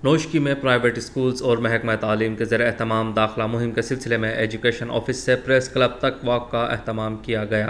نوشکی میں private schools اور محکمہ تعلیم کے زیر اہتمام داخلہ مہم کے سلسلے میں ایجوکیشن آفس سے پریس کلب تک واک کا اہتمام کیا گیا،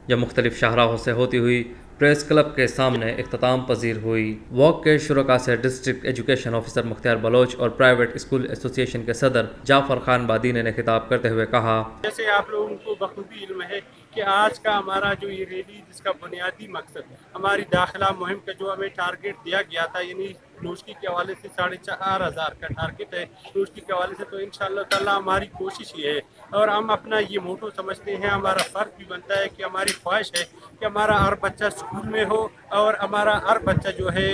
جب مختلف شاہراہوں سے ہوتی ہوئی پریس کلب کے سامنے اختتام پذیر ہوئی۔ واک کے شرکاء سے ڈسٹرکٹ ایجوکیشن آفیسر مختار بلوچ اور پرائیویٹ اسکول ایسوسی ایشن کے صدر جعفر خان بادینے نے خطاب کرتے ہوئے کہا، جیسے آپ لوگوں کو بخوبی علم ہے کہ آج کا ہمارا جو یہ ریلی جس کا بنیادی مقصد ہماری داخلہ مہم کا جو ہمیں ٹارگیٹ دیا گیا تھا، یعنی نوشکی کے حوالے سے 4,500 کا ٹارگیٹ ہے نوشکی کے حوالے سے، تو انشاءاللہ تعالیٰ ہماری کوشش یہ ہے اور ہم اپنا یہ موٹو سمجھتے ہیں، ہمارا فرض بھی بنتا ہے کہ ہماری خواہش ہے کہ ہمارا ہر بچہ اسکول میں ہو اور ہمارا ہر بچہ جو ہے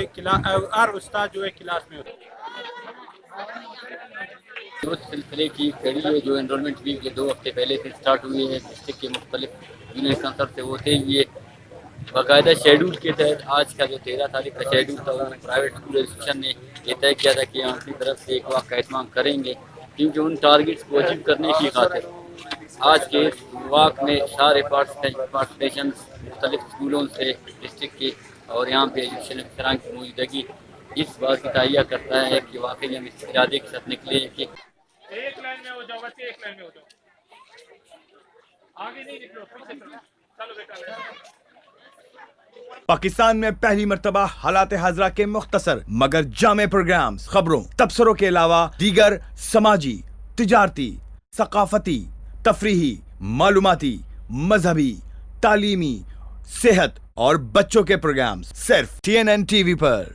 ہر استاد جو ہے کلاس میں ہو۔ اس سلسلے کی کڑی ہے جو انرولمنٹ ویک کے 2 ہفتے پہلے سے سٹارٹ ہوئی ہے ڈسٹرکٹ کے مختلف یونٹ کونسل سے ہوتے ہوئے باقاعدہ شیڈول کے تحت آج کا جو 13 تاریخ کا شیڈول تھا، وہ پرائیویٹ اسکول ایسوسیشن نے یہ طے کیا تھا کہ ہم اپنی طرف سے ایک واک کا اہتمام کریں گے، کیونکہ ان ٹارگیٹس کو اچیو کرنے کی خاطر آج کے واک میں سارے پارٹیسپیشن مختلف اسکولوں سے ڈسٹرکٹ کے اور یہاں پہ ایجوکیشن افسران کی موجودگی اس بات کی تہیہ کرتا ہے کہ واقعی ہم اس ارادے کے ساتھ نکلے کہ ایک لائن میں ہو جاؤ بچے، ایک لائن میں ہو جاؤ، آگے نہیں نکلو، پیچھے چلو بیٹا۔ پاکستان میں پہلی مرتبہ حالات حاضرہ کے مختصر مگر جامع پروگرامز، خبروں، تبصروں کے علاوہ دیگر سماجی، تجارتی، ثقافتی، تفریحی، معلوماتی، مذہبی، تعلیمی، صحت اور بچوں کے پروگرامز صرف TNN TV پر۔